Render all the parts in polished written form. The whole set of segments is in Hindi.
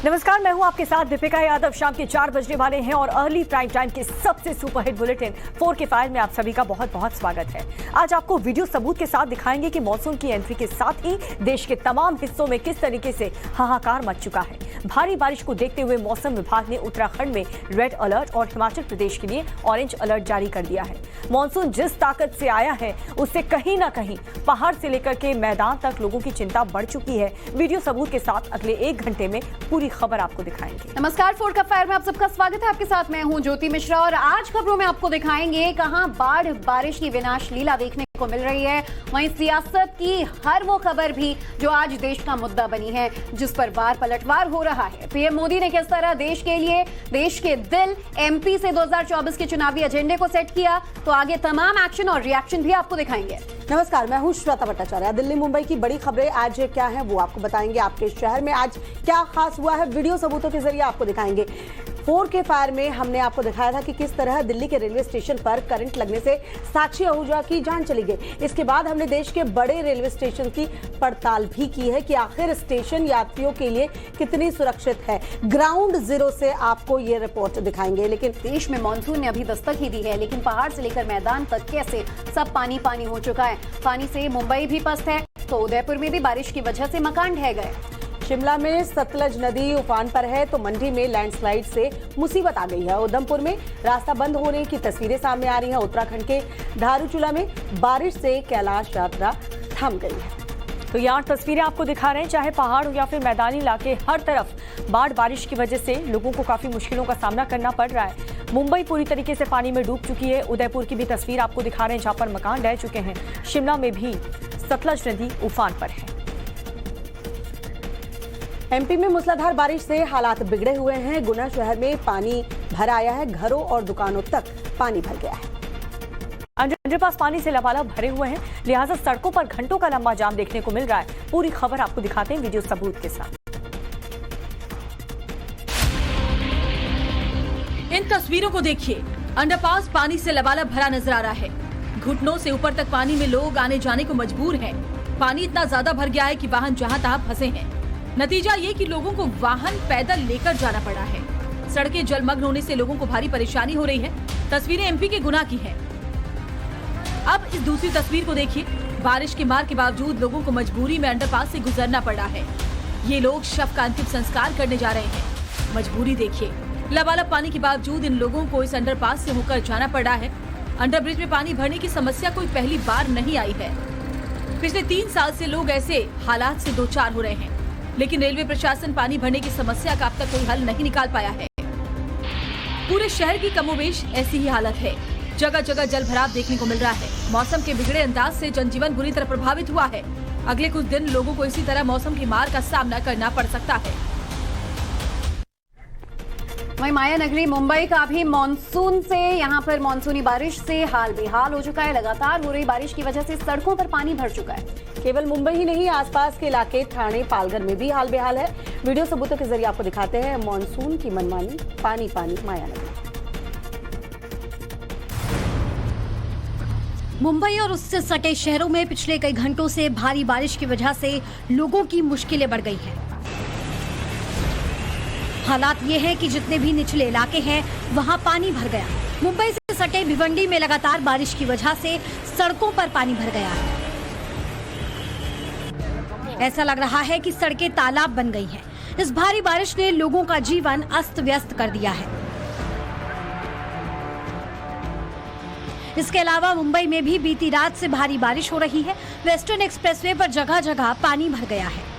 नमस्कार, मैं हूं आपके साथ दीपिका यादव। शाम के 4 बजने वाले हैं और अर्ली प्राइम टाइम के सबसे सुपरहिट बुलेटिन 4 के फायर में आप सभी का बहुत बहुत स्वागत है। आज आपको वीडियो सबूत के साथ दिखाएंगे कि मॉनसून की एंट्री के साथ ही देश के तमाम हिस्सों में किस तरीके से हाहाकार मच चुका है। भारी बारिश को देखते हुए मौसम विभाग ने उत्तराखंड में रेड अलर्ट और हिमाचल प्रदेश के लिए ऑरेंज अलर्ट जारी कर दिया है। मॉनसून जिस ताकत से आया है उससे कहीं ना कहीं पहाड़ से लेकर के मैदान तक लोगों की चिंता बढ़ चुकी है। वीडियो सबूत के साथ अगले 1 घंटे में पूरी खबर आपको दिखाएंगे। नमस्कार, 4 का फायर में आप सबका स्वागत है। आपके साथ मैं हूं ज्योति मिश्रा और आज खबरों में आपको दिखाएंगे कहां बाढ़ बारिश की विनाश लीला देखने को मिल रही है, वहीं सियासत की हर वो खबर भी जो आज देश का मुद्दा बनी है, जिस पर बार पलटवार हो रहा है। पीएम मोदी ने किस तरह देश के लिए देश के दिल एमपी से 2024 के चुनावी एजेंडे को सेट किया, तो आगे तमाम एक्शन और रिएक्शन भी आपको दिखाएंगे। नमस्कार, मैं हूं श्वेता भट्टाचार्य। दिल्ली मुंबई की बड़ी खबरें आज क्या हैं वो आपको बताएंगे। आपके शहर में आज क्या खास हुआ है, वीडियो सबूतों के जरिए आपको दिखाएंगे। 4 के फायर में हमने आपको दिखाया था कि किस तरह दिल्ली के रेलवे स्टेशन पर करंट लगने से साक्षी आहूजा की जान चली गई। इसके बाद हमने देश के बड़े रेलवे स्टेशन की पड़ताल भी की है कि आखिर स्टेशन यात्रियों के लिए कितनी सुरक्षित है। ग्राउंड जीरो से आपको ये रिपोर्ट दिखाएंगे। लेकिन देश में मानसून ने अभी दस्तक ही दी है, लेकिन पहाड़ से लेकर मैदान तक कैसे सब पानी पानी हो चुका है। पानी से मुंबई भी पस्त है, तो उदयपुर में भी बारिश की वजह से मकान ढह गए। शिमला में सतलज नदी उफान पर है, तो मंडी में लैंडस्लाइड से मुसीबत आ गई है। उधमपुर में रास्ता बंद होने की तस्वीरें सामने आ रही हैं। उत्तराखंड के धारूचूला में बारिश से कैलाश यात्रा थम गई है। तो यहाँ तस्वीरें आपको दिखा रहे हैं, चाहे पहाड़ हो या फिर मैदानी इलाके, हर तरफ बाढ़ बारिश की वजह से लोगों को काफी मुश्किलों का सामना करना पड़ रहा है। मुंबई पूरी तरीके से पानी में डूब चुकी है। उदयपुर की भी तस्वीर आपको दिखा रहे हैं, जहां पर मकान ढह चुके हैं। शिमला में भी सतलज नदी उफान पर है। एमपी में मूसलाधार बारिश से हालात बिगड़े हुए हैं। गुना शहर में पानी भर आया है, घरों और दुकानों तक पानी भर गया है। अंडरपास पानी से लबालब भरे हुए हैं, लिहाजा सड़कों पर घंटों का लंबा जाम देखने को मिल रहा है। पूरी खबर आपको दिखाते हैं वीडियो सबूत के साथ। इन तस्वीरों को देखिए, अंडरपास पानी से लबालब भरा नजर आ रहा है। घुटनों से ऊपर तक पानी में लोग आने जाने को मजबूर हैं। पानी इतना ज्यादा भर गया है कि वाहन जहां तहां फंसे हैं। नतीजा ये कि लोगों को वाहन पैदल लेकर जाना पड़ा है। सड़कें जलमग्न होने से लोगों को भारी परेशानी हो रही है। तस्वीरें एमपी के गुना की हैं। अब इस दूसरी तस्वीर को देखिए, बारिश के मार के बावजूद लोगों को मजबूरी में अंडरपास से गुजरना पड़ा है। ये लोग शव का अंतिम संस्कार करने जा रहे हैं। मजबूरी देखिए, लबालब पानी के बावजूद इन लोगों को इस अंडरपास से होकर जाना पड़ा है। अंडरब्रिज में पानी भरने की समस्या कोई पहली बार नहीं आई है। पिछले 3 साल से लोग ऐसे हालात से दो चार हो रहे हैं, लेकिन रेलवे प्रशासन पानी भरने की समस्या का अब तक कोई हल नहीं निकाल पाया है। पूरे शहर की कमोबेश ऐसी ही हालत है। जगह जगह जल भराव देखने को मिल रहा है। मौसम के बिगड़े अंदाज से जनजीवन बुरी तरह प्रभावित हुआ है। अगले कुछ दिन लोगों को इसी तरह मौसम की मार का सामना करना पड़ सकता है। वहीं माया नगरी मुंबई का भी मानसून से, यहाँ पर मानसूनी बारिश से हाल बेहाल हो चुका है। लगातार हो रही बारिश की वजह से सड़कों पर पानी भर चुका है। केवल मुंबई ही नहीं, आसपास के इलाके ठाणे पालघर में भी हाल बेहाल है। वीडियो सबूतों के जरिए आपको दिखाते हैं मानसून की मनमानी, पानी पानी माया नगरी। मुंबई और उससे सटे शहरों में पिछले कई घंटों से भारी बारिश की वजह से लोगों की मुश्किलें बढ़ गई हैं। हालात ये है कि जितने भी निचले इलाके हैं वहां पानी भर गया। मुंबई से सटे भिवंडी में लगातार बारिश की वजह से सड़कों पर पानी भर गया है। ऐसा लग रहा है कि सड़कें तालाब बन गई हैं। इस भारी बारिश ने लोगों का जीवन अस्त व्यस्त कर दिया है। इसके अलावा मुंबई में भी बीती रात से भारी बारिश हो रही है। वेस्टर्न एक्सप्रेसवे पर जगह जगह पानी भर गया है।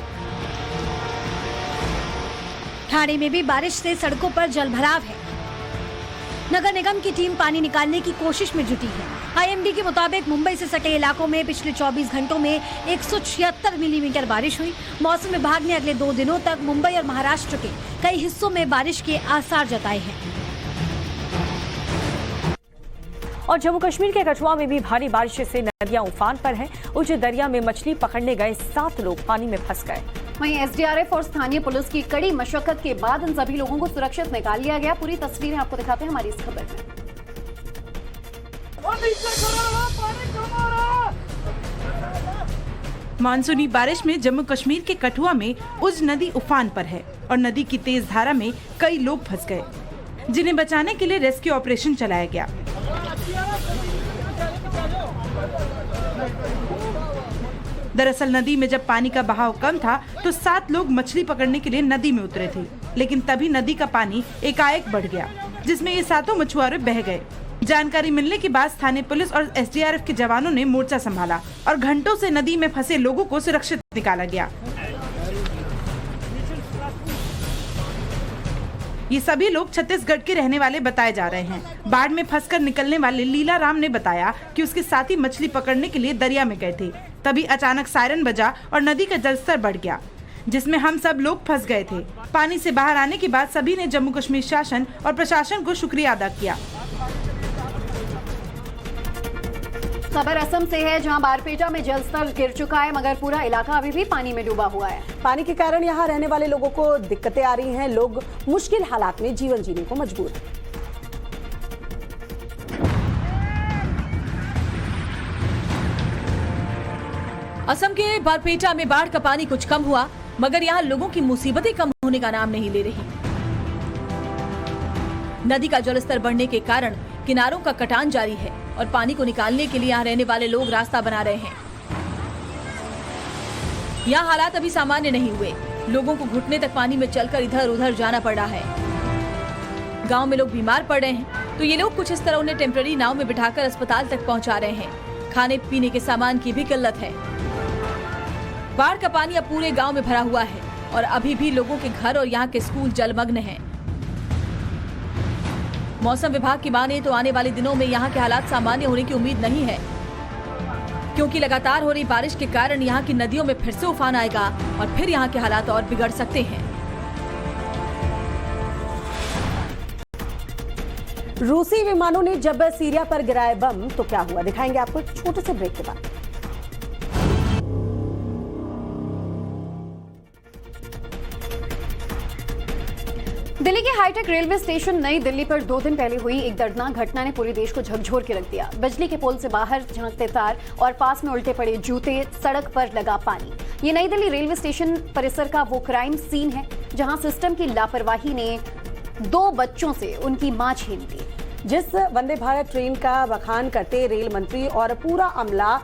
ठाणे में भी बारिश से सड़कों पर जलभराव है। नगर निगम की टीम पानी निकालने की कोशिश में जुटी है। आईएमडी के मुताबिक मुंबई से सटे इलाकों में पिछले 24 घंटों में 176 मिलीमीटर बारिश हुई। मौसम विभाग ने अगले 2 दिनों तक मुंबई और महाराष्ट्र के कई हिस्सों में बारिश के आसार जताए हैं। और जम्मू कश्मीर के कठुआ में भी भारी बारिश से नदियां उफान पर हैं। उच्च दरिया में मछली पकड़ने गए 7 लोग पानी में फंस गए। वहीं एसडीआरएफ और स्थानीय पुलिस की कड़ी मशक्कत के बाद इन सभी लोगों को सुरक्षित निकाल लिया गया। पूरी तस्वीरें आपको दिखाते हैं हमारी इस खबर में। मानसूनी बारिश में जम्मू कश्मीर के कठुआ में उज नदी उफान पर है और नदी की तेज धारा में कई लोग फंस गए, जिन्हें बचाने के लिए रेस्क्यू ऑपरेशन चलाया गया। दरअसल नदी में जब पानी का बहाव कम था तो 7 लोग मछली पकड़ने के लिए नदी में उतरे थे, लेकिन तभी नदी का पानी एकाएक बढ़ गया, जिसमें ये 7 मछुआरे बह गए। जानकारी मिलने के बाद स्थानीय पुलिस और एसडीआरएफ के जवानों ने मोर्चा संभाला और घंटों से नदी में फंसे लोगों को सुरक्षित निकाला गया। ये सभी लोग छत्तीसगढ़ के रहने वाले बताए जा रहे हैं। बाढ़ में फंसकर निकलने वाले लीला राम ने बताया कि उसके साथी मछली पकड़ने के लिए दरिया में गए थे, तभी अचानक सायरन बजा और नदी का जलस्तर बढ़ गया, जिसमें हम सब लोग फंस गए थे। पानी से बाहर आने के बाद सभी ने जम्मू कश्मीर शासन और प्रशासन को शुक्रिया अदा किया। खबर असम से है, जहां बारपेटा में जलस्तर गिर चुका है, मगर पूरा इलाका अभी भी पानी में डूबा हुआ है। पानी के कारण यहाँ रहने वाले लोगों को दिक्कतें आ रही हैं। लोग मुश्किल हालात में जीवन जीने को मजबूर हैं। असम के बारपेटा में बाढ़ का पानी कुछ कम हुआ, मगर यहाँ लोगों की मुसीबतें कम होने का नाम नहीं ले रही। नदी का जलस्तर बढ़ने के कारण किनारों का कटान जारी है और पानी को निकालने के लिए यहाँ रहने वाले लोग रास्ता बना रहे हैं। यहाँ हालात अभी सामान्य नहीं हुए, लोगों को घुटने तक पानी में चलकर इधर उधर जाना पड़ रहा है। गांव में लोग बीमार पड़ रहे हैं तो ये लोग कुछ इस तरह उन्हें टेम्पररी नाव में बिठाकर अस्पताल तक पहुंचा रहे हैं। खाने पीने के सामान की भी किल्लत है। बाढ़ का पानी अब पूरे गांव में भरा हुआ है और अभी भी लोगों के घर और यहाँ के स्कूल जलमग्न हैं। मौसम विभाग की माने तो आने वाले दिनों में यहाँ के हालात सामान्य होने की उम्मीद नहीं है, क्योंकि लगातार हो रही बारिश के कारण यहाँ की नदियों में फिर से उफान आएगा और फिर यहाँ के हालात और बिगड़ सकते हैं। रूसी विमानों ने जब सीरिया पर गिराए बम तो क्या हुआ, दिखाएंगे आपको एक छोटे से ब्रेक के बाद। दिल्ली के हाईटेक रेलवे स्टेशन नई दिल्ली पर 2 दिन पहले हुई एक दर्दनाक घटना ने पूरे देश को झकझोर के रख दिया। बिजली के पोल से बाहर झांकते तार और पास में उल्टे पड़े जूते, सड़क पर लगा पानी। ये नई दिल्ली रेलवे स्टेशन परिसर का वो क्राइम सीन है जहां सिस्टम की लापरवाही ने 2 बच्चों से उनकी मां छीन ली। जिस वंदे भारत ट्रेन का बखान करते रेल मंत्री और पूरा अमला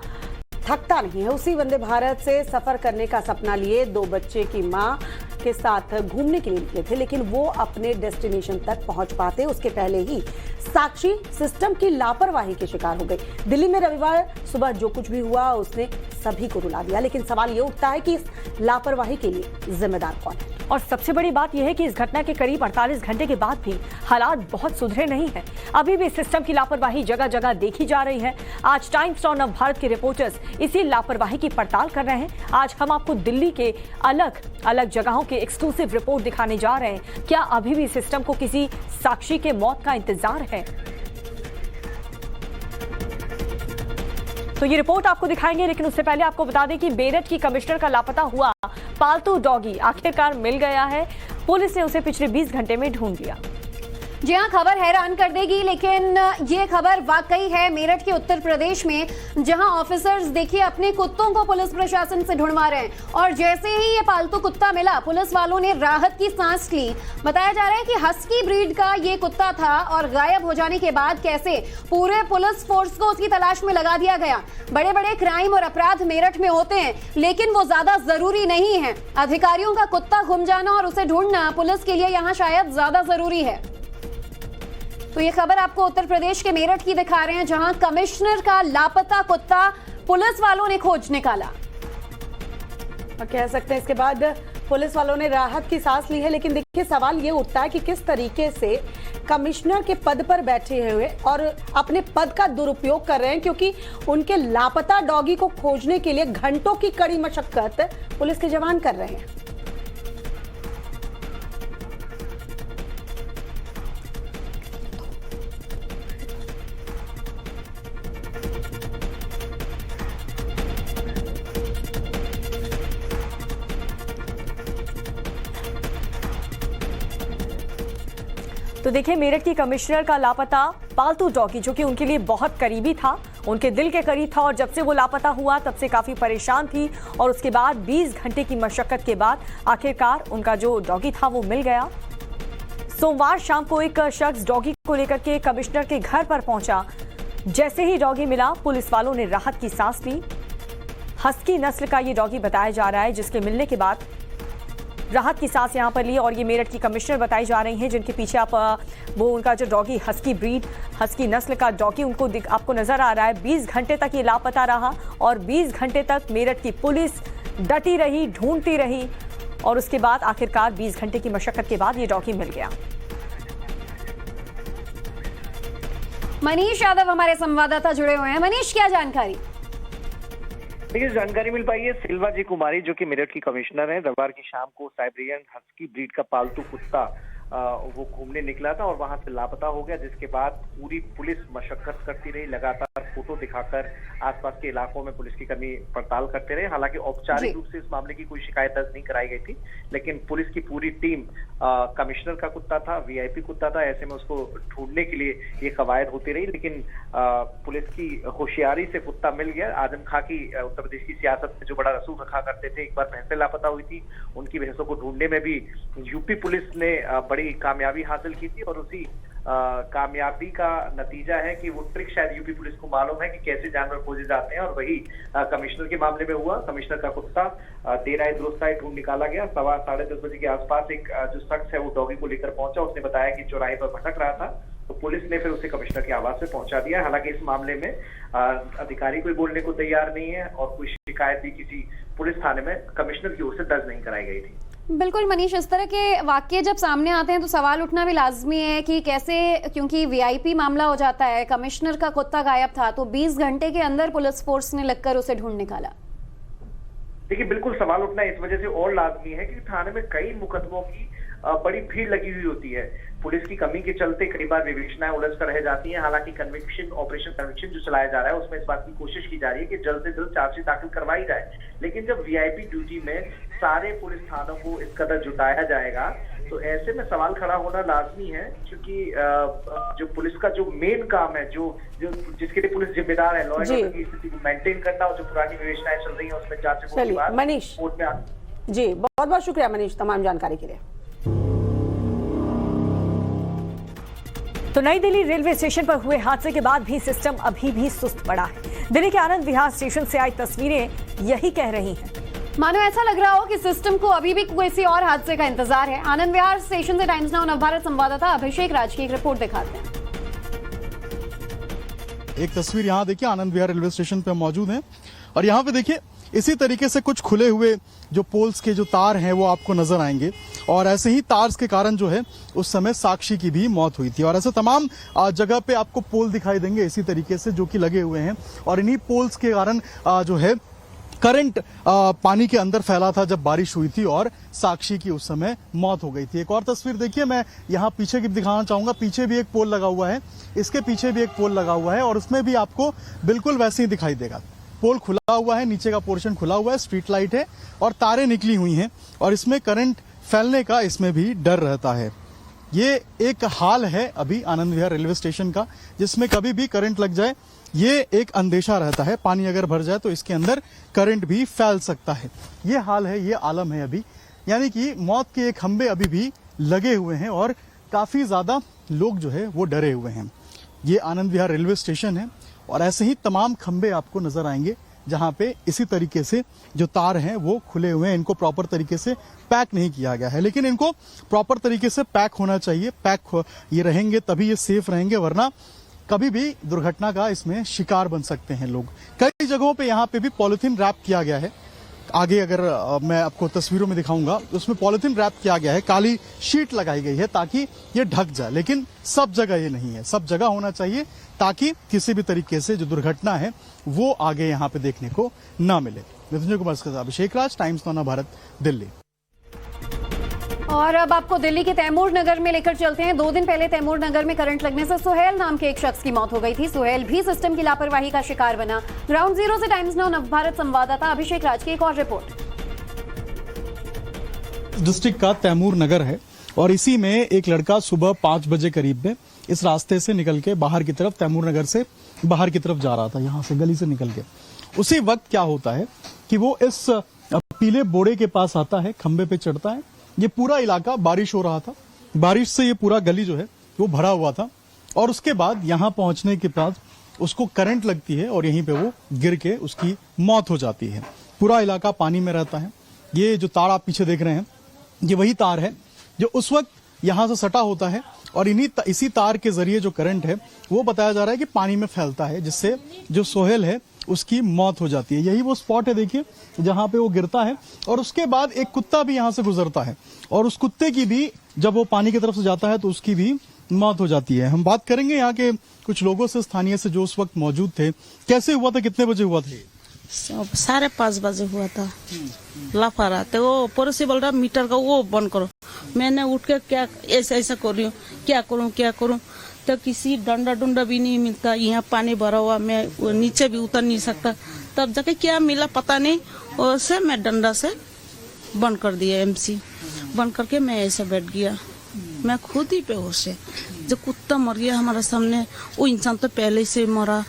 थकता नहीं है, उसी वंदे भारत से सफर करने का सपना लिए 2 बच्चे की मां के साथ घूमने के लिए निकले थे, लेकिन वो अपने डेस्टिनेशन तक पहुंच पाते उसके पहले ही साक्षी सिस्टम की लापरवाही के शिकार हो गई। दिल्ली में रविवार सुबह जो कुछ भी हुआ उसने सभी को रुला दिया, लेकिन सवाल ये उठता है कि इस लापरवाही के लिए जिम्मेदार कौन है। और सबसे बड़ी बात यह है कि इस घटना के करीब 48 घंटे के बाद भी हालात बहुत सुधरे नहीं हैं। अभी भी सिस्टम की लापरवाही जगह जगह देखी जा रही है। आज टाइम्स और नव भारत के रिपोर्टर्स इसी लापरवाही की पड़ताल कर रहे हैं। आज हम आपको दिल्ली के अलग अलग जगहों के एक्सक्लूसिव रिपोर्ट दिखाने जा रहे हैं। क्या अभी भी सिस्टम को किसी साक्षी के मौत का इंतजार है? तो ये रिपोर्ट आपको दिखाएंगे, लेकिन उससे पहले आपको बता दें कि मेरठ की कमिश्नर का लापता हुआ पालतू डॉगी आखिरकार मिल गया है। पुलिस ने उसे पिछले 20 घंटे में ढूंढ लिया। जी हाँ, खबर हैरान कर देगी, लेकिन ये खबर वाकई है मेरठ के उत्तर प्रदेश में, जहां ऑफिसर्स देखिए अपने कुत्तों को पुलिस प्रशासन से ढूंढवा रहे हैं और जैसे ही ये पालतू कुत्ता मिला पुलिस वालों ने राहत की सांस ली। बताया जा रहा है कि हस्की ब्रीड का ये कुत्ता था और गायब हो जाने के बाद कैसे पूरे पुलिस फोर्स को उसकी तलाश में लगा दिया गया। बड़े बड़े क्राइम और अपराध मेरठ में होते हैं, लेकिन वो ज्यादा जरूरी नहीं है। अधिकारियों का कुत्ता गुम जाना और उसे ढूंढना पुलिस के लिए यहाँ शायद ज्यादा जरूरी है। तो ये खबर आपको उत्तर प्रदेश के मेरठ की दिखा रहे हैं, जहां कमिश्नर का लापता कुत्ता पुलिस वालों ने खोज निकाला। और कह सकते हैं इसके बाद पुलिस वालों ने राहत की सांस ली है, लेकिन देखिए सवाल ये उठता है कि किस तरीके से कमिश्नर के पद पर बैठे हुए और अपने पद का दुरुपयोग कर रहे हैं, क्योंकि उनके लापता डॉगी को खोजने के लिए घंटों की कड़ी मशक्कत पुलिस के जवान कर रहे हैं। तो देखिए, मेरठ की कमिश्नर का लापता पालतू डॉगी, जो कि उनके लिए बहुत करीबी था, उनके दिल के करीब था और जब से वो लापता हुआ तब से काफी परेशान थी और उसके बाद 20 घंटे की मशक्कत के बाद आखिरकार उनका जो डॉगी था वो मिल गया। सोमवार शाम को एक शख्स डॉगी को लेकर के कमिश्नर के घर पर पहुंचा। जैसे ही डॉगी मिला पुलिस वालों ने राहत की सांस ली। हस्की नस्ल का ये डॉगी बताया जा रहा है, जिसके मिलने के बाद राहत की सांस यहां पर ली। और ये मेरठ की कमिश्नर बताई जा रही हैं जिनके पीछे आप वो उनका जो डॉगी हस्की ब्रीड हस्की नस्ल का डॉगी उनको आपको नजर आ रहा है। 20 घंटे तक ये लापता रहा और 20 घंटे तक मेरठ की पुलिस डटी रही, ढूंढती रही और उसके बाद आखिरकार 20 घंटे की मशक्कत के बाद ये डॉगी मिल गया। मनीष यादव हमारे संवाददाता जुड़े हुए हैं। मनीष, क्या जानकारी? देखिए, जानकारी मिल पाई है सिल्वा जी कुमारी जो कि मेरठ की कमिश्नर है। रविवार की शाम को साइबेरियन हस्की ब्रीड का पालतू कुत्ता वो घूमने निकला था और वहां से लापता हो गया, जिसके बाद पूरी पुलिस मशक्कत करती रही, लगातार फोटो दिखाकर आसपास के इलाकों में पुलिस की कर्मी पड़ताल करते रहे। हालांकि औपचारिक रूप से इस मामले की कोई शिकायत दर्ज नहीं कराई गई थी, लेकिन पुलिस की पूरी टीम कमिश्नर का कुत्ता था, वीआईपी कुत्ता था, ऐसे में उसको ढूंढने के लिए ये कवायद होती रही। लेकिन पुलिस की होशियारी से कुत्ता मिल गया। आजम खां की उत्तर प्रदेश की सियासत में जो बड़ा रसूख रखा करते थे, एक बार भैंसें लापता हुई थी, उनकी भैंसों को ढूंढने में भी यूपी पुलिस ने बड़ी कामयाबी हासिल की थी और उसी कामयाबी का नतीजा है कि वो ट्रिक शायद यूपी पुलिस को मालूम है कि कैसे जानवर खोजे जाते हैं और वही कमिश्नर के मामले में हुआ। कमिश्नर का कुत्ता देर आए दुरुस्त आए ढूंढ निकाला गया। 10:30 बजे के आसपास एक जो शख्स है वो डॉगी को लेकर पहुंचा। उसने बताया कि चौराहे पर भटक रहा था, तो पुलिस ने फिर उसे कमिश्नर के आवास पे पहुंचा दिया। हालांकि इस मामले में अधिकारी कोई बोलने को तैयार नहीं है और कोई शिकायत भी किसी पुलिस थाने में कमिश्नर की ओर से दर्ज नहीं कराई गई थी। बिल्कुल मनीष, इस तरह के वाक्य जब सामने आते हैं तो सवाल उठना भी लाजमी है कि कैसे, क्योंकि वीआईपी मामला हो जाता है, कमिश्नर का कुत्ता गायब था तो 20 घंटे के अंदर पुलिस फोर्स ने लगकर उसे ढूंढ निकाला। देखिए, बिल्कुल सवाल उठना इस वजह से और लाजमी है कि थाने में कई मुकदमों की बड़ी भीड़ लगी हुई होती है। पुलिस की कमी के चलते कई बार विवेचनाएं उलझ कर रह जाती हैं। हालांकि ऑपरेशन कन्विक्शन जो चलाया जा रहा है उसमें इस बात की कोशिश की जा रही है कि जल्द से जल्द चार्जशीट दाखिल करवाई जाए। लेकिन जब वीआईपी ड्यूटी में सारे पुलिस थानों को इस कदर जुटाया जाएगा तो ऐसे में सवाल खड़ा होना लाजमी है, क्योंकि जो पुलिस का जो मेन काम है, जो जिसके लिए पुलिस जिम्मेदार है, लॉ एंड ऑर्डर की स्थिति को मेंटेन करना और जो पुरानी विवेचनाएं चल रही है उसमें जांच रिपोर्ट के बाद मनीष कोर्ट में जी, बहुत बहुत शुक्रिया मनीष तमाम जानकारी के लिए। तो नई दिल्ली रेलवे स्टेशन पर हुए हादसे के बाद भी सिस्टम अभी भी सुस्त पड़ा है। दिल्ली के आनंद विहार स्टेशन से आई तस्वीरें यही कह रही हैं। मानो ऐसा लग रहा हो कि सिस्टम को अभी भी किसी और हादसे का इंतजार है। आनंद विहार स्टेशन से टाइम्स नाउ नवभारत संवाददाता अभिषेक राज की एक रिपोर्ट दिखाते हैं। एक तस्वीर यहाँ देखिए, आनंद विहार रेलवे स्टेशन पे मौजूद है और यहाँ पे देखिए इसी तरीके से कुछ खुले हुए जो पोल्स के जो तार हैं वो आपको नजर आएंगे और ऐसे ही तार के कारण जो है उस समय साक्षी की भी मौत हुई थी। और ऐसे तमाम जगह पे आपको पोल दिखाई देंगे इसी तरीके से जो कि लगे हुए हैं और इन्हीं पोल्स के कारण जो है करंट पानी के अंदर फैला था जब बारिश हुई थी और साक्षी की उस समय मौत हो गई थी। एक और तस्वीर देखिए, मैं यहाँ पीछे की दिखाना चाहूंगा। पीछे भी एक पोल लगा हुआ है, इसके पीछे भी एक पोल लगा हुआ है और उसमें भी आपको बिल्कुल वैसे ही दिखाई देगा। पोल खुला हुआ है, नीचे का पोर्शन खुला हुआ है, स्ट्रीट लाइट है और तारें निकली हुई हैं और इसमें करंट फैलने का इसमें भी डर रहता है। ये एक हाल है अभी आनंद विहार रेलवे स्टेशन का, जिसमें कभी भी करंट लग जाए ये एक अंदेशा रहता है। पानी अगर भर जाए तो इसके अंदर करंट भी फैल सकता है। ये हाल है, ये आलम है अभी, यानी कि मौत के खंबे अभी भी लगे हुए हैं और काफी ज्यादा लोग जो है वो डरे हुए हैं। ये आनंद विहार रेलवे स्टेशन है और ऐसे ही तमाम खंबे आपको नजर आएंगे जहां पे इसी तरीके से जो तार हैं वो खुले हुए हैं। इनको प्रॉपर तरीके से पैक नहीं किया गया है, लेकिन इनको प्रॉपर तरीके से पैक होना चाहिए। पैक ये रहेंगे तभी ये सेफ रहेंगे, वरना कभी भी दुर्घटना का इसमें शिकार बन सकते हैं लोग। कई जगहों पे यहाँ पे भी पॉलिथीन रैप किया गया है। आगे अगर मैं आपको तस्वीरों में दिखाऊंगा उसमें पॉलिथीन रैप किया गया है, काली शीट लगाई गई है ताकि ये ढक जाए, लेकिन सब जगह ये नहीं है। सब जगह होना चाहिए ताकि किसी भी तरीके से जो दुर्घटना है वो आगे यहाँ पे देखने को ना मिले। मृत्युंजय कुमार के साथ अभिषेक राज, टाइम्स नाउ भारत, दिल्ली। और अब आपको दिल्ली के तैमूर नगर में लेकर चलते हैं। 2 दिन पहले तैमूर नगर में करंट लगने से सुहेल नाम के एक शख्स की मौत हो गई थी। सुहेल भी सिस्टम की लापरवाही का शिकार बना। ग्राउंड जीरो से टाइम्स नाउ नवभारत संवाददाता अभिषेक राज की एक और रिपोर्ट। डिस्ट्रिक्ट का तैमूर नगर है और इसी में एक लड़का सुबह 5 बजे करीब में इस रास्ते से निकल के बाहर की तरफ, तैमूर नगर से बाहर की तरफ जा रहा था, यहाँ से गली से निकल के। उसी वक्त क्या होता है कि वो इस पीले बोड़े के पास आता है, खंबे पे चढ़ता है। ये पूरा इलाका, बारिश हो रहा था, बारिश से ये पूरा गली जो है वो भरा हुआ था, और उसके बाद यहाँ पहुंचने के बाद उसको करंट लगती है और यहीं पे वो गिर के उसकी मौत हो जाती है। पूरा इलाका पानी में रहता है। ये जो तार आप पीछे देख रहे हैं, ये वही तार है जो उस वक्त यहाँ से सटा होता है, और इसी तार के जरिए जो करंट है वो बताया जा रहा है कि पानी में फैलता है, जिससे जो सोहेल है उसकी मौत हो जाती है। यही वो स्पॉट है, देखिए, जहां पे वो गिरता है, और उसके बाद एक कुत्ता भी यहां से गुजरता है, और उस कुत्ते की भी जब वो पानी की तरफ से जाता है तो उसकी भी मौत हो जाती है। हम बात करेंगे यहाँ के कुछ लोगों से, स्थानीय से, जो उस वक्त मौजूद थे। कैसे हुआ था, कितने बजे हुआ था? 5:30 बजे हुआ था। लाफारा तो वो पड़ोसी बोल रहा मीटर का वो बंद करो। मैंने उठ के क्या ऐसा कर रही हूँ, क्या करूँ, तो किसी डंडा भी नहीं मिलता। यहाँ पानी भरा हुआ, मैं नीचे भी उतर नहीं सकता। तब जाके क्या मिला पता नहीं, और से मैं डंडा से बंद कर दिया, एमसी बंद करके मैं ऐसे बैठ गया। मैं खुद ही बेहोश है। जो कुत्ता मर गया हमारे सामने, वो इंसान तो पहले से मरा।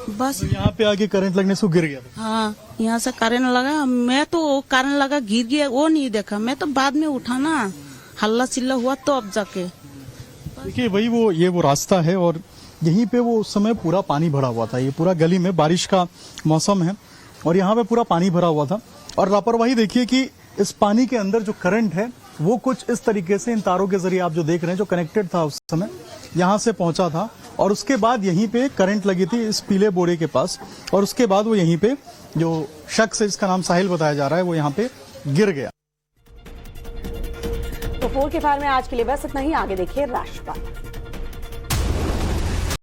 बस यहाँ पे आके करंट लगने से गिर गया था। हाँ, यहाँ से करंट लगा, मैं तो करंट लगा गिर गया, वो नहीं देखा। मैं तो बाद में उठा ना, हल्ला चिल्ला हुआ तो अब जाके। देखिए, वही वो रास्ता है, और यहीं पे वो उस समय पूरा पानी भरा हुआ था। ये पूरा गली में, बारिश का मौसम है और यहाँ पे पूरा पानी भरा हुआ था। और लापरवाही देखिए कि इस पानी के अंदर जो करंट है वो कुछ इस तरीके से इन तारों के जरिए, आप जो देख रहे हैं, जो कनेक्टेड था उस समय, यहाँ से पहुंचा था, और उसके बाद यहीं पे करंट लगी थी इस पीले बोरे के पास, और उसके बाद वो यहीं पे जो शख्स है, जिसका नाम साहिल बताया जा रहा है, वो यहाँ पे गिर गया। तो 4 के फायर में आज के लिए बस इतना ही। आगे देखिए राष्ट्रपाल।